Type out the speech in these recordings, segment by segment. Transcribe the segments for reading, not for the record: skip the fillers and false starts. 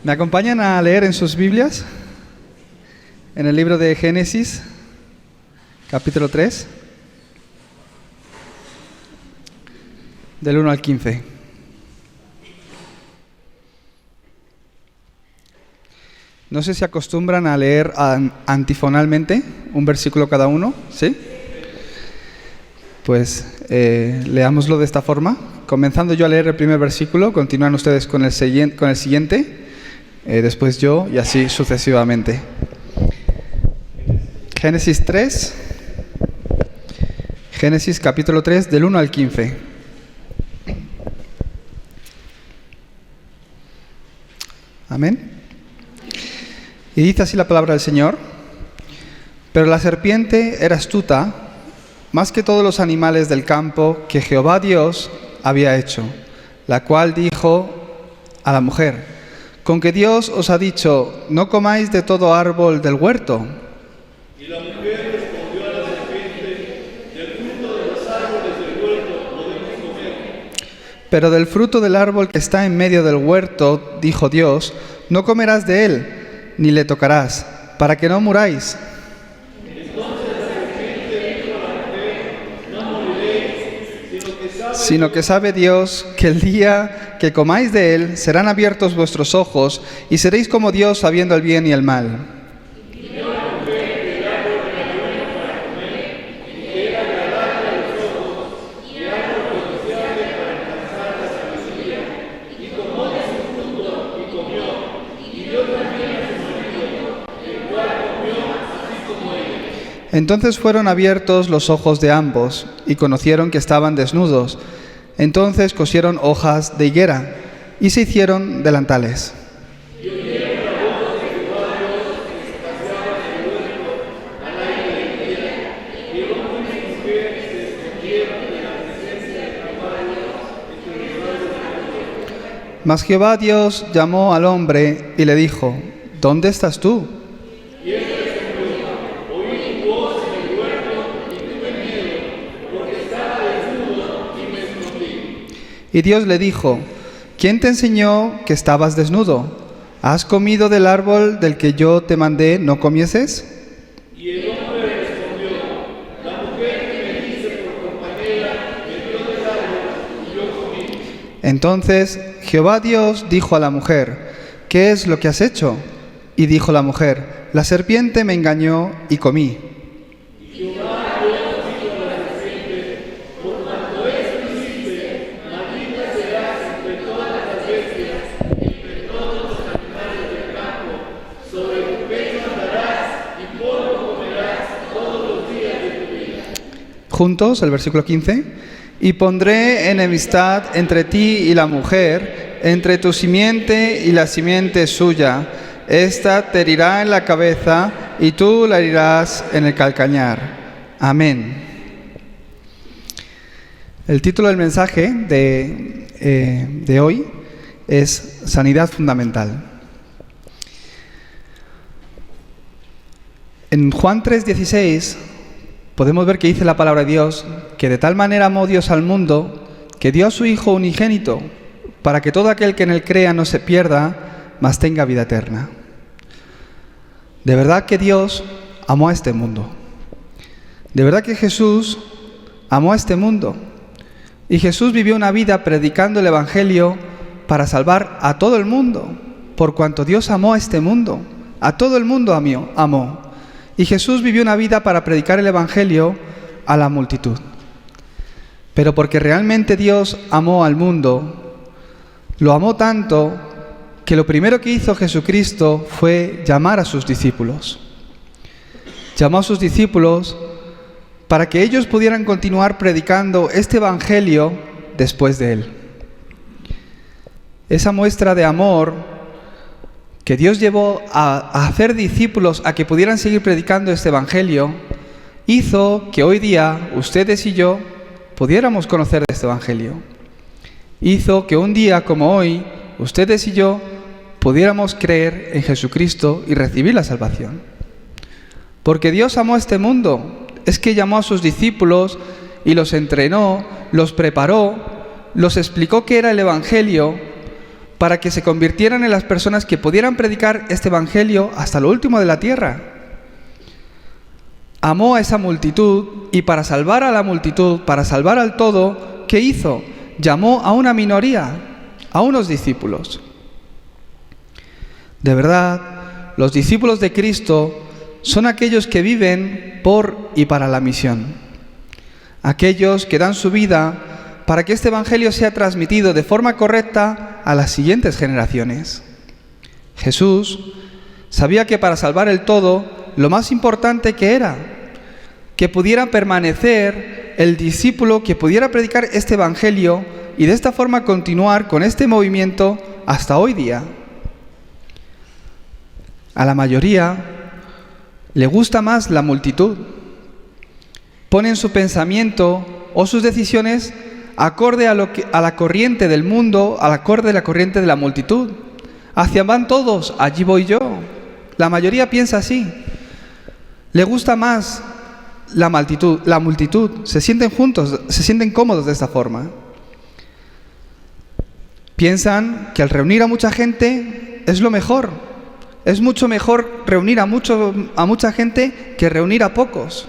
¿Me acompañan a leer en sus Biblias? En el libro de Génesis, capítulo 3, del 1 al 15. No sé si acostumbran a leer antifonalmente, un versículo cada uno, ¿sí? Pues leámoslo de esta forma. Comenzando yo a leer el primer versículo, continúan ustedes con el siguiente, después yo y así sucesivamente. Génesis 3, Génesis capítulo 3, del 1 al 15. Amén. Y dice así la palabra del Señor: Pero la serpiente era astuta, más que todos los animales del campo que Jehová Dios había hecho, la cual dijo a la mujer: ¿Con que Dios os ha dicho, no comáis de todo árbol del huerto? Y la mujer respondió a la serpiente: del fruto de los árboles del huerto podemos comer. Pero del fruto del árbol que está en medio del huerto, dijo Dios, no comerás de él, ni le tocarás, para que no muráis. Entonces la serpiente dijo a la mujer: no moriréis, sino que sabe Dios que el día que comáis de él serán abiertos vuestros ojos y seréis como Dios sabiendo el bien y el mal. Entonces fueron abiertos los ojos de ambos y conocieron que estaban desnudos. Entonces cosieron hojas de higuera y se hicieron delantales. Mas Jehová Dios llamó al hombre y le dijo: ¿Dónde estás tú? Y Dios le dijo: ¿Quién te enseñó que estabas desnudo? ¿Has comido del árbol del que yo te mandé no comieses? Y el hombre respondió: la mujer que me diste por compañera me dio del árbol y yo comí. Entonces Jehová Dios dijo a la mujer: ¿Qué es lo que has hecho? Y dijo la mujer: la serpiente me engañó y comí. Juntos, el versículo 15. Y pondré enemistad entre ti y la mujer, entre tu simiente y la simiente suya. Esta te herirá en la cabeza y tú la herirás en el calcañar. Amén. El título del mensaje de hoy es Sanidad Fundamental. En Juan 3:16 podemos ver que dice la palabra de Dios que de tal manera amó Dios al mundo que dio a su Hijo unigénito para que todo aquel que en él crea no se pierda, mas tenga vida eterna. De verdad que Dios amó a este mundo. De verdad que Jesús amó a este mundo. Y Jesús vivió una vida predicando el Evangelio para salvar a todo el mundo, por cuanto Dios amó a este mundo. A todo el mundo amó. Y Jesús vivió una vida para predicar el Evangelio a la multitud. Pero porque realmente Dios amó al mundo, lo amó tanto que lo primero que hizo Jesucristo fue llamar a sus discípulos. Llamó a sus discípulos para que ellos pudieran continuar predicando este Evangelio después de él. Esa muestra de amor que Dios llevó a hacer discípulos a que pudieran seguir predicando este Evangelio, hizo que hoy día ustedes y yo pudiéramos conocer este Evangelio. Hizo que un día como hoy, ustedes y yo pudiéramos creer en Jesucristo y recibir la salvación. Porque Dios amó a este mundo, es que llamó a sus discípulos y los entrenó, los preparó, los explicó qué era el Evangelio, para que se convirtieran en las personas que pudieran predicar este evangelio hasta lo último de la tierra. Amó a esa multitud y para salvar a la multitud, para salvar al todo, ¿qué hizo? Llamó a una minoría, a unos discípulos. De verdad, los discípulos de Cristo son aquellos que viven por y para la misión. Aquellos que dan su vida para que este evangelio sea transmitido de forma correcta a las siguientes generaciones. Jesús sabía que para salvar el todo, lo más importante que era que pudiera permanecer el discípulo, que pudiera predicar este evangelio y de esta forma continuar con este movimiento hasta hoy día. A la mayoría le gusta más la multitud. Ponen su pensamiento o sus decisiones acorde a la corriente del mundo, acorde a la corriente de la multitud. Hacia van todos, allí voy yo. La mayoría piensa así. Le gusta más la multitud. Se sienten juntos, se sienten cómodos de esta forma. Piensan que al reunir a mucha gente es lo mejor. Es mucho mejor reunir a mucha gente que reunir a pocos.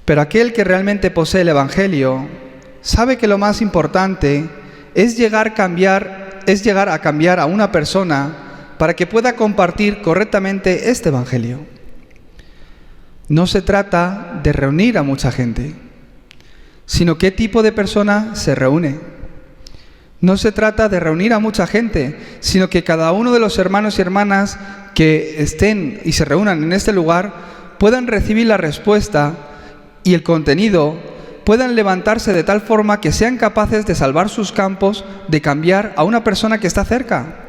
Pero aquel que realmente posee el evangelio sabe que lo más importante es llegar a cambiar a una persona para que pueda compartir correctamente este evangelio. No se trata de reunir a mucha gente, sino qué tipo de persona se reúne. No se trata de reunir a mucha gente, sino que cada uno de los hermanos y hermanas que estén y se reúnan en este lugar puedan recibir la respuesta y el contenido, puedan levantarse de tal forma que sean capaces de salvar sus campos, de cambiar a una persona que está cerca.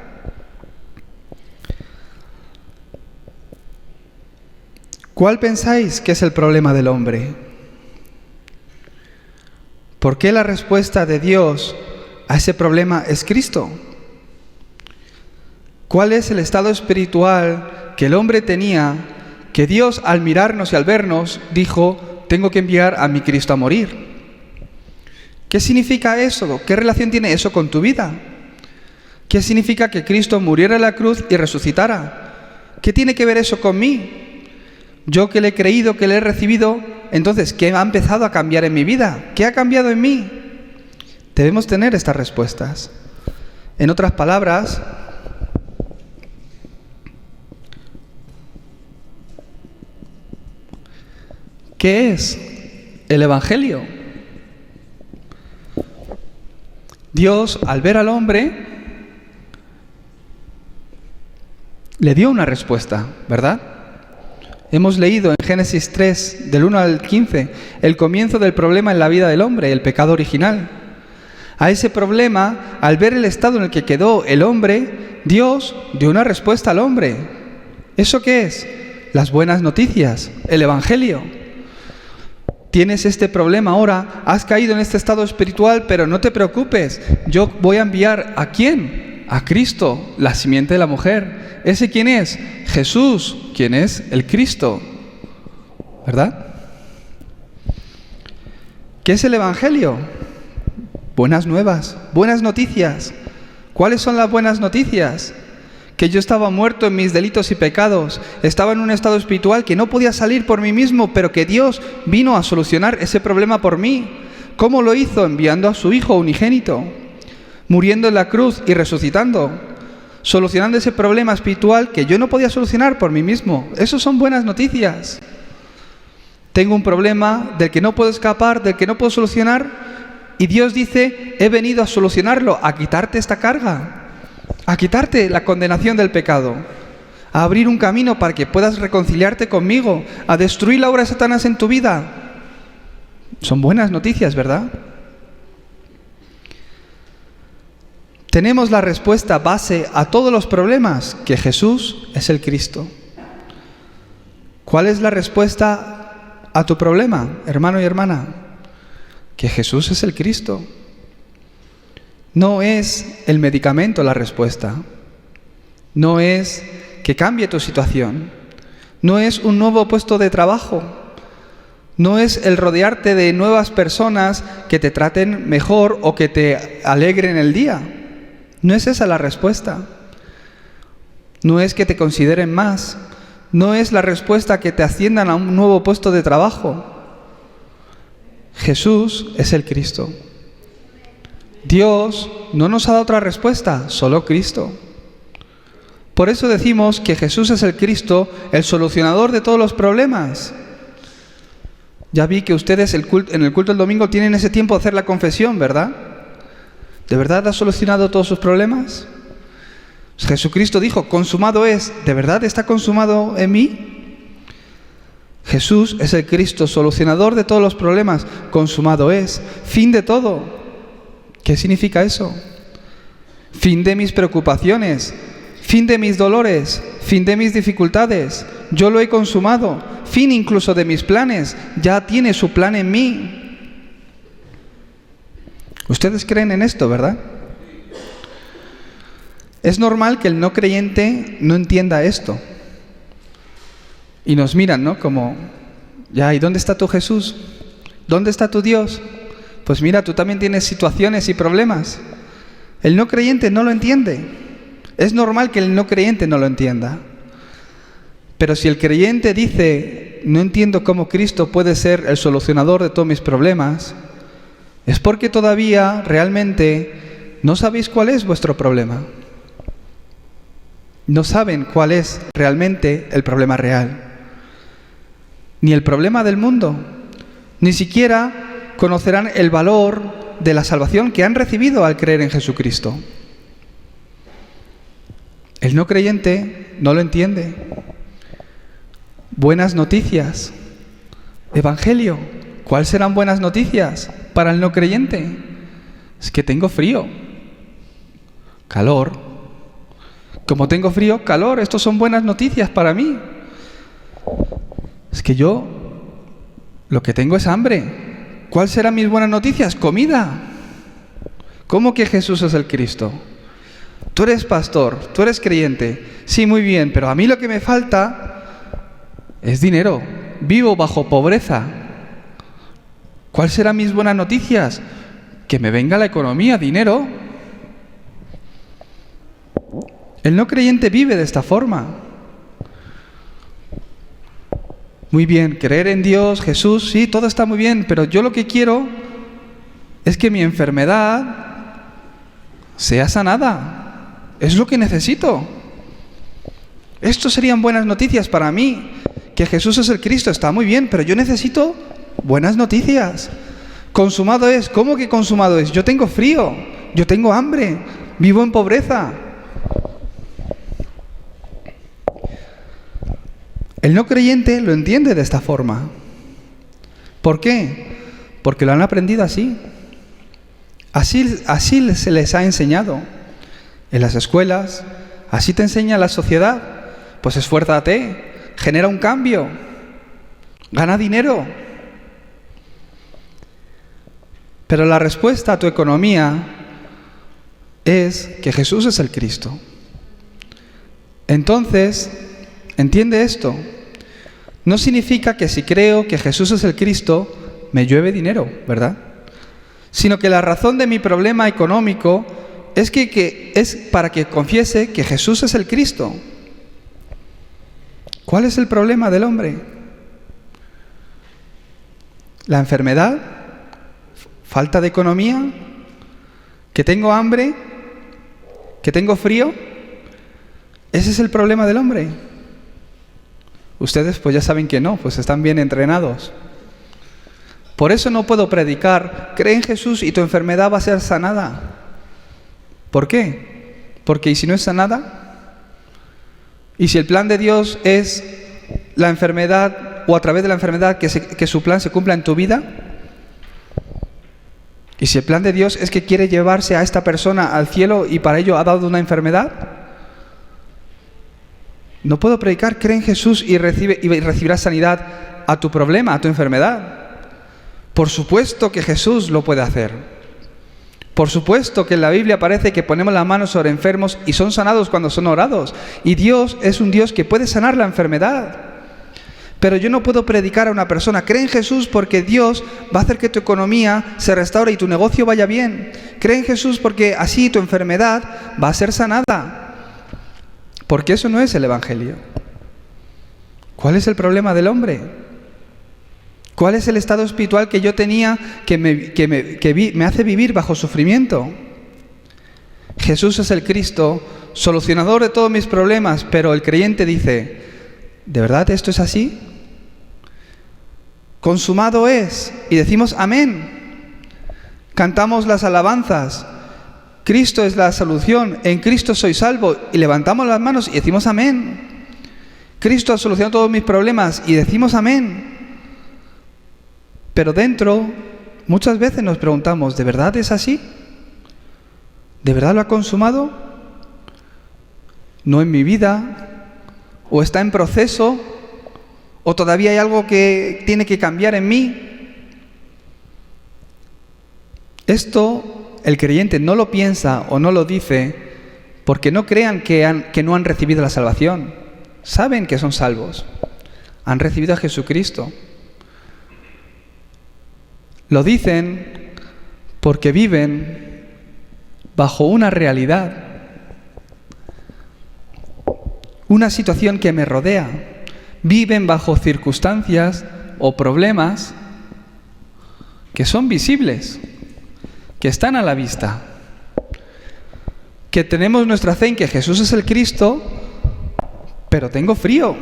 ¿Cuál pensáis que es el problema del hombre? ¿Por qué la respuesta de Dios a ese problema es Cristo? ¿Cuál es el estado espiritual que el hombre tenía, que Dios al mirarnos y al vernos dijo: tengo que enviar a mi Cristo a morir? ¿Qué significa eso? ¿Qué relación tiene eso con tu vida? ¿Qué significa que Cristo muriera en la cruz y resucitara? ¿Qué tiene que ver eso con mí? Yo que le he creído, que le he recibido, entonces, ¿qué ha empezado a cambiar en mi vida? ¿Qué ha cambiado en mí? Debemos tener estas respuestas. En otras palabras, ¿qué es el evangelio? Dios, al ver al hombre, le dio una respuesta, ¿verdad? Hemos leído en Génesis 3, del 1 al 15, el comienzo del problema en la vida del hombre, el pecado original. A ese problema, al ver el estado en el que quedó el hombre, Dios dio una respuesta al hombre. ¿Eso qué es? Las buenas noticias, el evangelio. Tienes este problema ahora, has caído en este estado espiritual, pero no te preocupes. Yo voy a enviar ¿a quién? A Cristo, la simiente de la mujer. ¿Ese quién es? Jesús, quien es el Cristo, ¿verdad? ¿Qué es el evangelio? Buenas nuevas, buenas noticias. ¿Cuáles son las buenas noticias? Que yo estaba muerto en mis delitos y pecados, estaba en un estado espiritual que no podía salir por mí mismo, pero que Dios vino a solucionar ese problema por mí. ¿Cómo lo hizo? Enviando a su Hijo unigénito, muriendo en la cruz y resucitando, solucionando ese problema espiritual que yo no podía solucionar por mí mismo. Esas son buenas noticias. Tengo un problema del que no puedo escapar, del que no puedo solucionar, y Dios dice: he venido a solucionarlo, a quitarte esta carga, a quitarte la condenación del pecado, a abrir un camino para que puedas reconciliarte conmigo, a destruir la obra de Satanás en tu vida. Son buenas noticias, ¿verdad? Tenemos la respuesta base a todos los problemas, que Jesús es el Cristo. ¿Cuál es la respuesta a tu problema, hermano y hermana? Que Jesús es el Cristo. No es el medicamento la respuesta. No es que cambie tu situación. No es un nuevo puesto de trabajo. No es el rodearte de nuevas personas que te traten mejor o que te alegren el día. No es esa la respuesta. No es que te consideren más. No es la respuesta que te asciendan a un nuevo puesto de trabajo. Jesús es el Cristo. Dios no nos ha dado otra respuesta, solo Cristo. Por eso decimos que Jesús es el Cristo, el solucionador de todos los problemas. Ya vi que ustedes en el culto del domingo tienen ese tiempo de hacer la confesión, ¿verdad? ¿De verdad ha solucionado todos sus problemas? Jesucristo dijo, consumado es. ¿De verdad está consumado en mí? Jesús es el Cristo, solucionador de todos los problemas. Consumado es. Fin de todo. ¿Qué significa eso? Fin de mis preocupaciones. Fin de mis dolores. Fin de mis dificultades. Yo lo he consumado. Fin incluso de mis planes. Ya tiene su plan en mí. Ustedes creen en esto, ¿verdad? Es normal que el no creyente no entienda esto. Y nos miran, ¿no? Como, ya, ¿y dónde está tu Jesús? ¿Dónde está tu Dios? Pues mira, tú también tienes situaciones y problemas. El no creyente no lo entiende. Es normal que el no creyente no lo entienda. Pero si el creyente dice, no entiendo cómo Cristo puede ser el solucionador de todos mis problemas, es porque todavía realmente no sabéis cuál es vuestro problema. No saben cuál es realmente el problema real. Ni el problema del mundo. Ni siquiera conocerán el valor de la salvación que han recibido al creer en Jesucristo. El no creyente no lo entiende. Buenas noticias. Evangelio. ¿Cuáles serán buenas noticias para el no creyente? Es que tengo frío. Calor. Como tengo frío, calor, estos son buenas noticias para mí. Es que yo lo que tengo es hambre. ¿Cuáles serán mis buenas noticias? Comida. ¿Cómo que Jesús es el Cristo? Tú eres pastor, tú eres creyente. Sí, muy bien, pero a mí lo que me falta es dinero. Vivo bajo pobreza. ¿Cuáles serán mis buenas noticias? Que me venga la economía, dinero. El no creyente vive de esta forma. Muy bien, creer en Dios, Jesús, sí, todo está muy bien, pero yo lo que quiero es que mi enfermedad sea sanada. Es lo que necesito. Esto serían buenas noticias para mí. Que Jesús es el Cristo, está muy bien, pero yo necesito buenas noticias. Consumado es. ¿Cómo que consumado es? Yo tengo frío, yo tengo hambre, vivo en pobreza. El no creyente lo entiende de esta forma. ¿Por qué? Porque lo han aprendido así. Así se les ha enseñado. En las escuelas, así te enseña la sociedad. Pues esfuérzate, genera un cambio, gana dinero. Pero la respuesta a tu economía es que Jesús es el Cristo. Entonces, entiende esto. No significa que si creo que Jesús es el Cristo, me llueve dinero, ¿verdad? Sino que la razón de mi problema económico es que es para que confiese que Jesús es el Cristo. ¿Cuál es el problema del hombre? ¿La enfermedad? ¿Falta de economía? ¿Que tengo hambre? ¿Que tengo frío? ¿Ese es el problema del hombre? Ustedes pues ya saben que no, pues están bien entrenados. Por eso no puedo predicar, cree en Jesús y tu enfermedad va a ser sanada. ¿Por qué? Porque ¿y si no es sanada? ¿Y si el plan de Dios es la enfermedad o a través de la enfermedad que su plan se cumpla en tu vida? ¿Y si el plan de Dios es que quiere llevarse a esta persona al cielo y para ello ha dado una enfermedad? No puedo predicar, cree en Jesús y recibirás sanidad a tu problema, a tu enfermedad. Por supuesto que Jesús lo puede hacer. Por supuesto que en la Biblia aparece que ponemos las manos sobre enfermos y son sanados cuando son orados. Y Dios es un Dios que puede sanar la enfermedad. Pero yo no puedo predicar a una persona, cree en Jesús porque Dios va a hacer que tu economía se restaure y tu negocio vaya bien. Cree en Jesús porque así tu enfermedad va a ser sanada. Porque eso no es el Evangelio. ¿Cuál es el problema del hombre? ¿Cuál es el estado espiritual que yo tenía que me hace vivir bajo sufrimiento? Jesús es el Cristo, solucionador de todos mis problemas, pero el creyente dice, ¿de verdad esto es así? Consumado es, y decimos amén. Cantamos las alabanzas, Cristo es la solución, en Cristo soy salvo, y levantamos las manos y decimos amén. Cristo ha solucionado todos mis problemas y decimos amén. Pero dentro, muchas veces nos preguntamos, ¿de verdad es así? ¿De verdad lo ha consumado? ¿No en mi vida? ¿O está en proceso? ¿O todavía hay algo que tiene que cambiar en mí? Esto el creyente no lo piensa o no lo dice porque no crean que no han recibido la salvación. Saben que son salvos. Han recibido a Jesucristo. Lo dicen porque viven bajo una realidad, una situación que me rodea. Viven bajo circunstancias o problemas que son visibles, que están a la vista, que tenemos nuestra fe en que Jesús es el Cristo, pero tengo frío.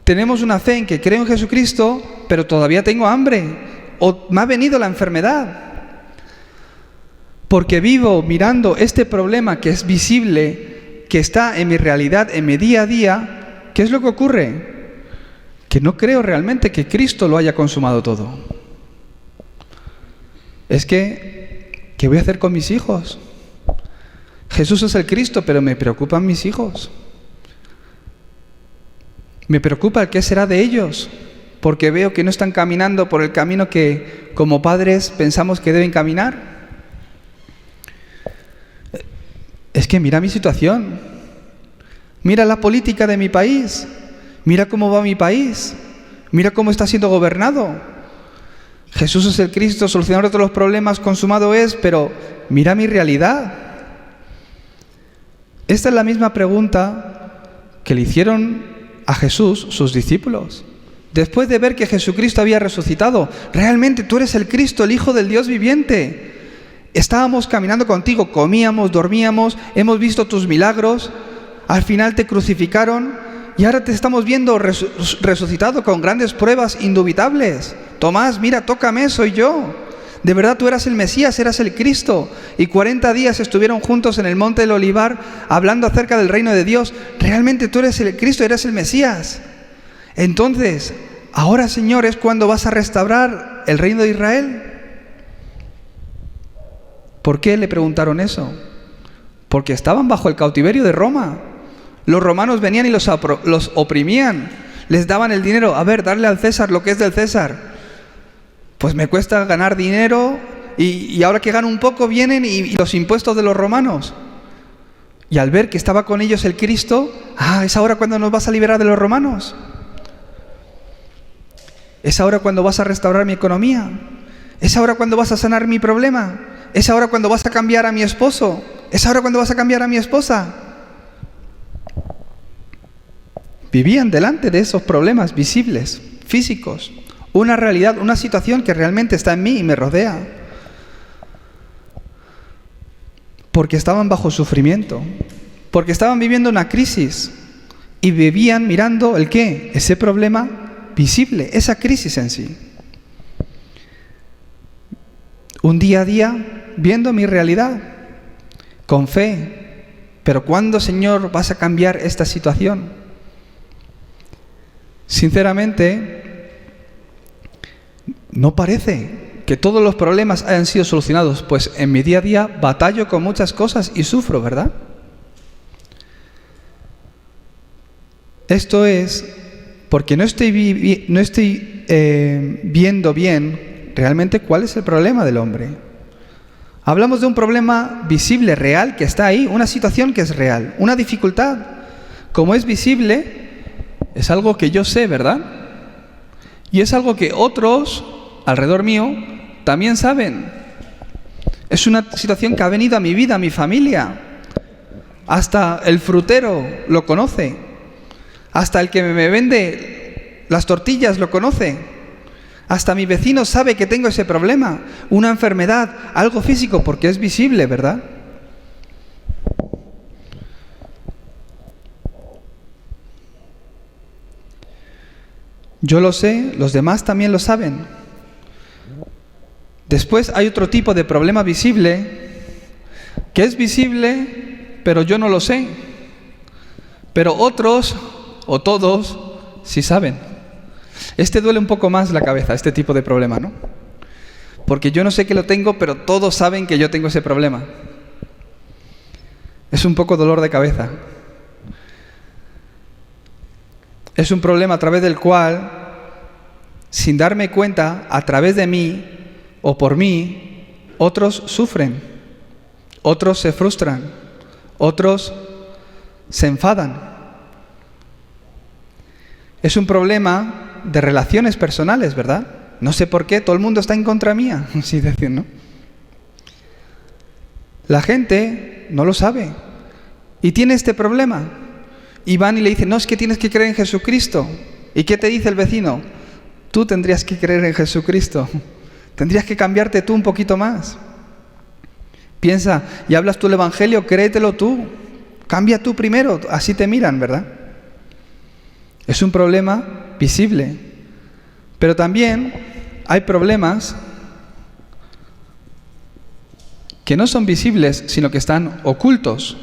Tenemos una fe en que creo en Jesucristo, pero todavía tengo hambre, o me ha venido la enfermedad. Porque vivo mirando este problema que es visible, que está en mi realidad, en mi día a día. ¿Qué es lo que ocurre? Que no creo realmente que Cristo lo haya consumado todo. Es que, ¿qué voy a hacer con mis hijos? Jesús es el Cristo, pero me preocupan mis hijos. Me preocupa el qué será de ellos, porque veo que no están caminando por el camino que como padres pensamos que deben caminar. Es que mira mi situación. Mira la política de mi país, mira cómo va mi país, mira cómo está siendo gobernado. Jesús es el Cristo, solucionador de todos los problemas, consumado es, pero mira mi realidad. Esta es la misma pregunta que le hicieron a Jesús sus discípulos. Después de ver que Jesucristo había resucitado, realmente tú eres el Cristo, el Hijo del Dios viviente. Estábamos caminando contigo, comíamos, dormíamos, hemos visto tus milagros. Al final te crucificaron y ahora te estamos viendo resucitado con grandes pruebas indubitables. Tomás, mira, tócame, soy yo. De verdad tú eras el Mesías, eras el Cristo. Y 40 días estuvieron juntos en el monte del Olivar hablando acerca del reino de Dios. Realmente tú eres el Cristo, eres el Mesías. Entonces, ahora, Señor, es cuando vas a restaurar el reino de Israel. ¿Por qué le preguntaron eso? Porque estaban bajo el cautiverio de Roma. Los romanos venían y los oprimían, les daban el dinero. A ver, darle al César lo que es del César. Pues me cuesta ganar dinero y ahora que gano un poco vienen y los impuestos de los romanos. Y al ver que estaba con ellos el Cristo, ¿es ahora cuando nos vas a liberar de los romanos? ¿Es ahora cuando vas a restaurar mi economía? ¿Es ahora cuando vas a sanar mi problema? ¿Es ahora cuando vas a cambiar a mi esposo? ¿Es ahora cuando vas a cambiar a mi esposa? Vivían delante de esos problemas visibles, físicos, una realidad, una situación que realmente está en mí y me rodea. Porque estaban bajo sufrimiento, porque estaban viviendo una crisis y vivían mirando ¿el qué? Ese problema visible, esa crisis en sí. Un día a día viendo mi realidad, con fe. Pero ¿cuándo, Señor, vas a cambiar esta situación? Sinceramente, no parece que todos los problemas hayan sido solucionados, pues en mi día a día batallo con muchas cosas y sufro, ¿verdad? Esto es porque no estoy viendo bien realmente cuál es el problema del hombre. Hablamos de un problema visible, real, que está ahí, una situación que es real, una dificultad. Como es visible, es algo que yo sé, ¿verdad? Y es algo que otros alrededor mío también saben. Es una situación que ha venido a mi vida, a mi familia. Hasta el frutero lo conoce. Hasta el que me vende las tortillas lo conoce. Hasta mi vecino sabe que tengo ese problema, una enfermedad, algo físico, porque es visible, ¿verdad? Yo lo sé, los demás también lo saben. Después hay otro tipo de problema visible, que es visible, pero yo no lo sé. Pero otros, o todos, sí saben. Este duele un poco más la cabeza, este tipo de problema, ¿no? Porque yo no sé que lo tengo, pero todos saben que yo tengo ese problema. Es un poco dolor de cabeza. Es un problema a través del cual, sin darme cuenta, a través de mí o por mí, otros sufren, otros se frustran, otros se enfadan. Es un problema de relaciones personales, ¿verdad? No sé por qué, todo el mundo está en contra mía, así decir, ¿no? La gente no lo sabe y tiene este problema. Y van y le dicen, no, es que tienes que creer en Jesucristo. ¿Y qué te dice el vecino? Tú tendrías que creer en Jesucristo. Tendrías que cambiarte tú un poquito más. Piensa, y hablas tú el Evangelio, créetelo tú. Cambia tú primero, así te miran, ¿verdad? Es un problema visible. Pero también hay problemas que no son visibles, sino que están ocultos.